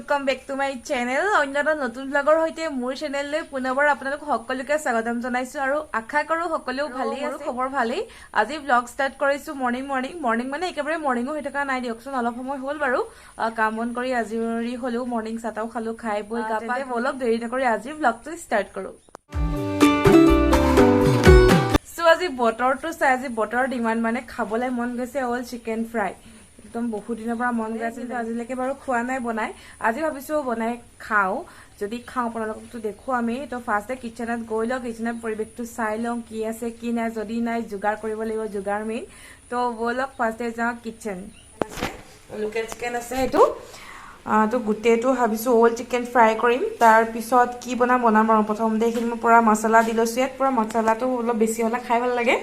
welcome back to my channel अन्यटा नतुन blogger होइते मोर चैनल লৈ পুনৰবাৰ আপোনালোক সকলোকে স্বাগতম জনাইছো আৰু আশা কৰো সকলো ভালেই আছে খবৰ ভালেই আজি ব্লগ স্টাৰ্ট কৰিছো মৰ্নিং মানে একেবাৰে মৰ্নিংও হৈ থকা নাই দিয়কচোন অলপ সময় হ'ল বাৰু কাম বন কৰি আজি হলো মৰ্নিং চাটাও খালো খাই বই গাপাতে ব্লগ দেৰি নকৰি আজি ব্লগটো স্টাৰ্ট কৰো সো আজি বটৰটো চাই আজি বটৰ ডিমান্ড মানে খাবলৈ মন গৈছে অল চিকেন ফ্ৰাই एकदम बहुत दिन पर मन गई तो आजिलेके बार खुआ ना बनाई आज भाविছো बनाई खाओ যদি খাও আপোনালোকক দেখো আমি তো ফাৰ্স্টে কিচেনত গৈ লও কিচেনৰ পৰিবেশটো চাই লও কি আছে কি নাই যদি নাই যোগাৰ কৰিব লাগিব যোগাৰ মেইন তো বলক ফাৰ্স্টে যাও কিচেন লোকেল চিকেন আছে এটো তো গুটেটো ভাবিছো অল চিকেন ফ্ৰাই কৰিম তাৰ পিছত কি বনাম আৰু প্ৰথমতে এখিনি পুৰা মছলা দিলছো ইয়াত পুৰা মছলাটো অলপ বেছি হলা খাই ভাল লাগে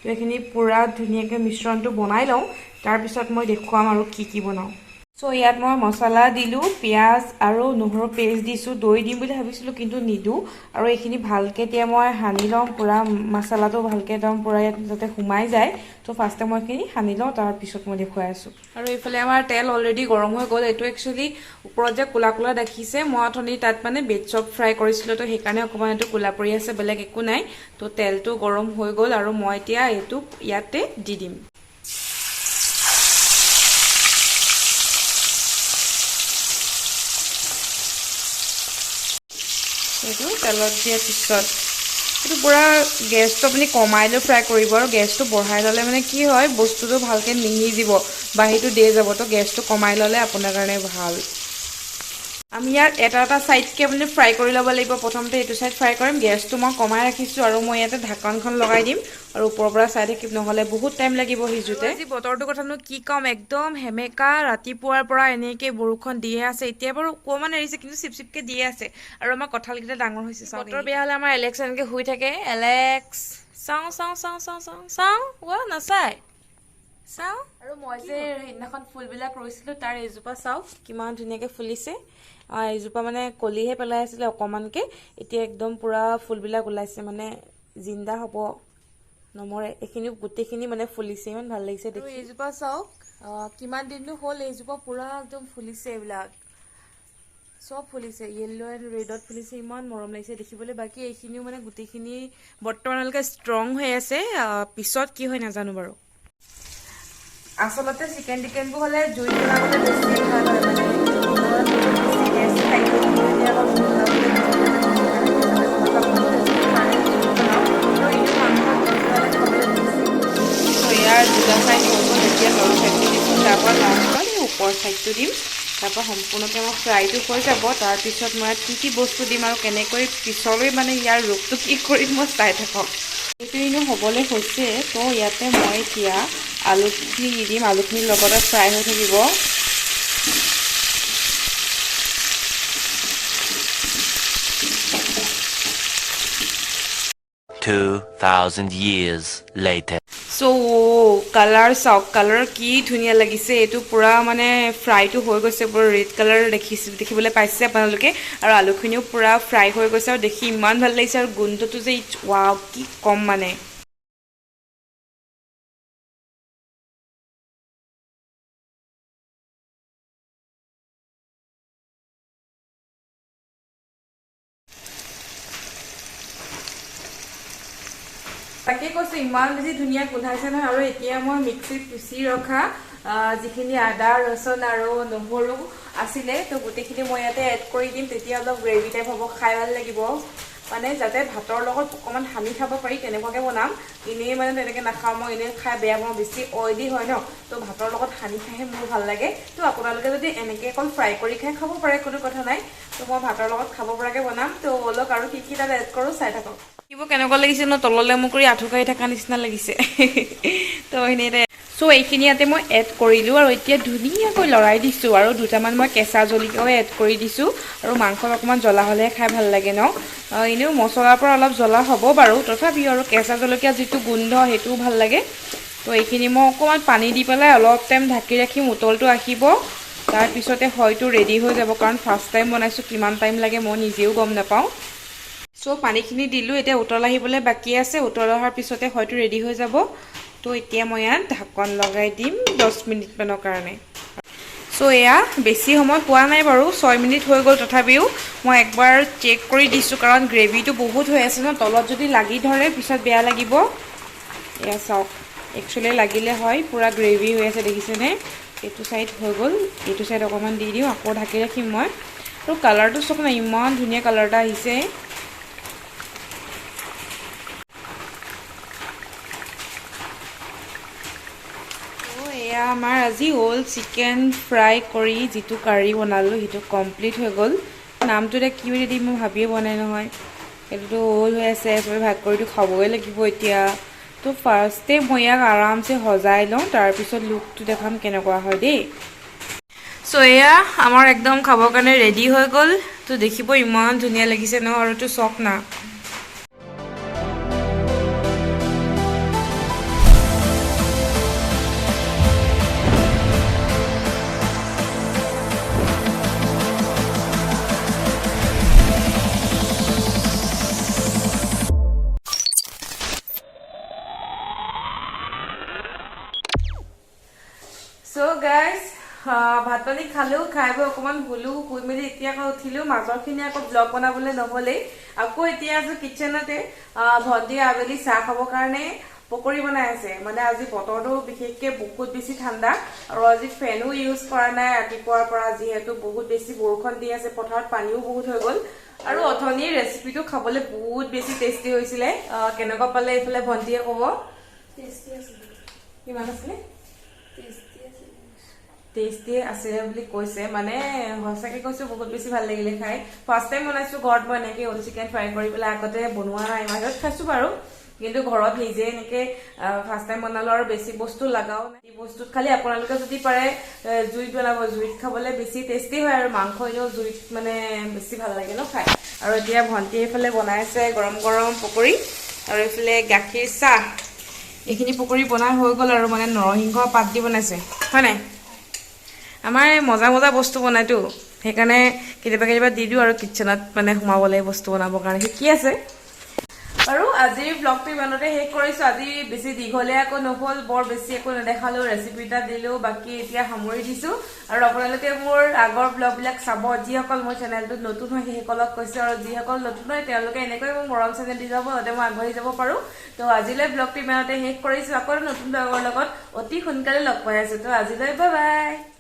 তো এখিনি পুৰা ধুনিয়াকে মিশ্ৰণটো বনাই লও তাৰ পিছত মই দেখুৱাম আৰু কি বনাও সো ইয়াত মই মছলা দিলু পিয়াজ আৰু নহৰু পেষ্ট দিছো দৈ দিম বুলি ভাবিছিলো কিন্তু নিদু আৰু এখিনি ভালকে তিয়া মই হানি লম পুৰা মছলাটো ভালকে দম পুৰা ইয়াত যাতে হুমাই যায় তো ফাৰ্স্টে মই এখিনি হানি লও তাৰ পিছত মই দেখুৱাই আছো আৰু ইফালে আমাৰ তেল অলৰেডি গৰম হৈ গল এটো একচুয়ালি ওপৰত যে কুলা কুলা দেখিছে মই অথনি তাত মানে বেড চপ ফ্ৰাই কৰিছিলো তো হেকাৰণে অকমান এটো কুলা পৰি আছে বেলেগ একো নাই তো তেলটো গৰম হৈ গল আৰু মই এতিয়া এটো ইয়াতে দি দিম এটো তেলত দিয়া পিছত এটো পুৰা গ্যাসটো আপুনি কমাই লৈ ফ্ৰাই কৰিব আৰু গ্যাসটো বঢ়াই ললে মানে কি হয় বস্তুটো ভালকে নিহিজিব বাহিৰটো দে যাব তো গ্যাসটো কমাই ললে আপোনাৰ কাৰণে ভাল আমি ইয়াত এটা সাইডকে আপুনি ফ্ৰাই কৰি লব লাগিব প্ৰথমতে এটো সাইড ফ্ৰাই কৰিম গ্যাসটো মই কমাই ৰাখিছো আৰু মই ইয়াতে ঢাকনখন লগাই দিম আৰু ওপৰৰ পৰা চাই থাকিব নহলে বহুত টাইম লাগিব হিজুতে আজি বতৰটো কথানো কি কম একদম হেমেকা ৰাতিপুৱাৰ পৰা এনেকে বৰষুণ দিয়ে আছে এতিয়া বাৰু কোমান এৰিছে কিন্তু চিপচিপকে দিয়ে আছে আৰু আমাৰ কঁঠাল কিটা ডাঙৰ হৈছে বতৰ বেয়া হলে আমাৰ ইলেকশনকে হৈ থাকে এলেক্স চাও ওৱা নাচাই চাও আৰু মই যে হেদিনাখন ফুলবিলাক ৰৈছিলো তাৰ এজোপা চাও কিমান ধুনিয়াকে ফুলিছে এজোপা মানে কলিহে পেলাই আছিল অকমানকে এতিয়া একদম পুৰা ফুলবিলাক ওলাইছে মানে জিন্দা হ'ব নমৰে এখিনি গুটেখিনি মানে ফুলিছে ইমান ভাল লাগিছে দেখি এজোপা চাও কিমান দিননো হ'ল এজোপা পুৰা একদম ফুলিছে এইবিলাক সব ফুলিছে ইয়েলো এন্ড ৰেডত ফুলিছে ইমান মৰম লাগিছে দেখিবলৈ বাকি এইখিনিও মানে গুটেখিনি বৰ্তমানলৈকে ষ্ট্ৰং হৈ আছে পিছত কি হয় নাজানো বাৰু আসলতে চিকেন টিকেনবোৰ হলে জুই জ্বলাবলৈ বেছি ভাল হয় মানে গেছ খাই দুটা সাইড হ'ব যেতিয়া তল সাইডটো দিছোঁ তাৰপৰা লাষ্টত ওপৰ সাইডটো দিম তাৰপৰা সম্পূৰ্ণকৈ মই ফ্ৰাইটো হৈ যাব তাৰপিছত মই কি বস্তু দিম আৰু কেনেকৈ পিছলৈ মানে ইয়াৰ ৰূপটো কি কৰিম মই চাই থাকক এইটো ইনো হ'বলৈ হৈছে তো ইয়াতে মই এতিয়া আলুখিনি দি দিম আলুখিনিৰ লগতে ফ্ৰাই হৈ থাকিব 2000 years later so color saw color ki dhuniya lagise etu pura mane fry to hoy goise pura red color dekhibole paise apanaloke aru alu khiniu pura fry hoy goise aru dekhi iman bhal lagise aru gunto tu je wow ki kom mane তাকে কৈছে ইমান বেছি ধুনিয়া গোন্ধাইছে নহয় আৰু এতিয়া মই মিক্সিত পিছি ৰখা যিখিনি আদা ৰসুন আৰু নহৰু আছিলে তো গুটেখিনি মই ইয়াতে এড কৰি দিম তেতিয়া অলপ গ্ৰেভি টাইপ হ'ব খাই ভাল লাগিব মানে যাতে ভাতৰ লগত অকমান হানি খাব পাৰি তেনেকুৱাকে বনাম ইনে মানে তেনেকে নাখাও মই ইনে খাই বেয়া পাওঁ বেছি অইলি হয় ন তো ভাতৰ লগত হানি খাইহে মোৰ ভাল লাগে তো আপোনালোকে যদি এনেকে অকল ফ্ৰাই কৰি খাই খাব পাৰে কোনো কথা নাই তো মই ভাতৰ লগত খাব পৰাকে বনাম তো অলক আৰু কি তাত এড কৰো চাই থাকক কিবা কেনেকুৱা লাগিছে ন তললে মোক কৰি আঠুকাই থকা নিচিনা লাগিছে তো এনেতে সো এইখিনি ইয়াতে মই এড কৰিলো আৰু এতিয়া ধুনিয়াকৈ লৰাই দিছো আৰু দুটামান মই কেঁচা জলকীয়াও এড কৰি দিছো আৰু মাংসত অকমান জ্বলা হলে খাই ভাল লাগে ন ইনেও মছলাৰ পৰা অলপ জ্বলা হ'ব বাৰু তথাপিও আৰু কেঁচা জলকীয়া যিটো গোন্ধ হেতুও ভাল লাগে তো এইখিনি মই অকমান পানী দি পেলাই অলপ টাইম ঢাকি ৰাখিম উতলটো আহিব তাৰ পিছতে হয়তো ৰেডি হৈ যাব কাৰণ ফাৰ্স্ট টাইম বনাইছো কিমান টাইম লাগে মই নিজেও গম নাপাওঁ সো পানীখিনি দিলো এতিয়া উতল আহিবলৈ বাকি আছে উতল অহাৰ পিছতে হয়তো ৰেডি হৈ যাব তো এতিয়া মই ইয়াত ঢাকন লগাই দিম 10 মিনিট মানৰ কাৰণে সো এয়া বেছি সময় হোৱা নাই বাৰু 6 মিনিট হৈ গ'ল তথাপিও মই একবাৰ চেক কৰি দিছোঁ কাৰণ গ্ৰেভিটো বহুত হৈ আছে ন তলত যদি লাগি ধৰে পিছত বেয়া লাগিব এয়া চাওক একচুৱেলি লাগিলে হয় পুৰা গ্ৰেভি হৈ আছে দেখিছেনে এইটো সাইড হৈ গ'ল এইটো সাইড অকমান দি দিওঁ আকৌ ঢাকি ৰাখিম মই আৰু কালাৰটো চাওক না ইমান ধুনীয়া কালাৰ এটা আহিছে এয়া আমাৰ আজি হ'ল চিকেন ফ্ৰাই কৰি যিটো কাৰী বনালোঁ সেইটো কমপ্লিট হৈ গ'ল নামটো এতিয়া কি বুলি দিম মই ভাবিয়ে বনাই নহয় এইটোতো হ'ল হৈ আছে চবে ভাগ কৰিটো খাবই লাগিব এতিয়া তো ফাৰ্ষ্টে মই ইয়াক আৰামছে সজাই লওঁ তাৰপিছত লুকটো দেখাম কেনেকুৱা হয় দেই সো এয়া আমাৰ একদম খাবৰ কাৰণে ৰেডি হৈ গ'ল তো দেখিব ইমান ধুনীয়া লাগিছে ন আৰু তো চক না So guys, ভাত পানী খালো খাই বৈ অকমান ভুলো শুই মেলি এতিয়া আকৌ উঠিলো মাজৰখিনি আকৌ ব্লগ বনাবলৈ নহ'লেই আকৌ এতিয়া আছো কিচেনতে ভণ্টি আবেলি চাহ খাবৰ কাৰণে পকৰি বনাই আছে মানে আজি বতৰটো বিশেষকৈ বহুত বেছি ঠাণ্ডা আৰু আজি ফেনো ইউজ কৰা নাই ৰাতিপুৱাৰ পৰা যিহেতু বহুত বেছি বৰষুণ দি আছে পথাৰত পানীও বহুত হৈ গ'ল আৰু অথনিৰ ৰেচিপিটো খাবলৈ বহুত বেছি টেষ্টি হৈছিলে কেনেকুৱা পালে এইফালে ভণ্টিয়ে ক'ব টেষ্টি আছিলে কিমান আছিলে টেষ্টি আছে বুলি কৈছে মানে সঁচাকে কৈছো বহুত বেছি ভাল লাগিলে খাই ফাৰ্ষ্ট টাইম বনাইছো ঘৰত মই এনেকে অল চিকেন ফ্ৰাই কৰি পেলাই আগতে বনোৱা নাই মাজত খাইছো বাৰু কিন্তু ঘৰত নিজে এনেকে ফাৰ্ষ্ট টাইম বনালো আৰু বেছি বস্তু লাগাও নাই বস্তুত খালি আপোনালোকে যদি পাৰে জুইত বনাব জুইত খাবলৈ বেছি টেষ্টি হয় আৰু মাংস এনেও জুইত মানে বেছি ভাল লাগে ন খাই আৰু এতিয়া ভণ্টি এইফালে বনাইছে গৰম গৰম পকৰি আৰু এইফালে গাখীৰ চাহ এইখিনি পকৰি বনাই হৈ গ'ল আৰু মানে নৰসিংহ পাত দি বনাইছে হয় নাই আমাৰ মজা মজা বস্তু বনাইতো সেইকাৰণে কেতিয়াবা দি দিওঁ আৰু কিচেনত মানে সোমাবলৈ বস্তু বনাবৰ কাৰণে শিকি আছে আৰু আজিৰ ব্লগটো ইমানতে শেষ কৰিছো আজি বেছি দীঘলীয়াকৈ নহ'ল বৰ বেছি একো নেদেখালো ৰেচিপি এটা দিলো বাকি এতিয়া সামৰি দিছো আৰু আপোনালোকে মোৰ আগৰ ব্লগবিলাক চাব যিসকল মোৰ চেনেলটোত নতুন হয় সেইসকলক কৈছো আৰু যিসকল নতুন হয় তেওঁলোকে এনেকৈ মোৰ মৰম চেনেল দি যাব যাতে মই আগবাঢ়ি যাব পাৰো তো আজিলৈ ব্লগটো ইমানতে শেষ কৰিছো আকৌ নতুন ব্লগৰ লগত অতি সোনকালে লগ পাই আছো তো আজিলৈ বাই বাই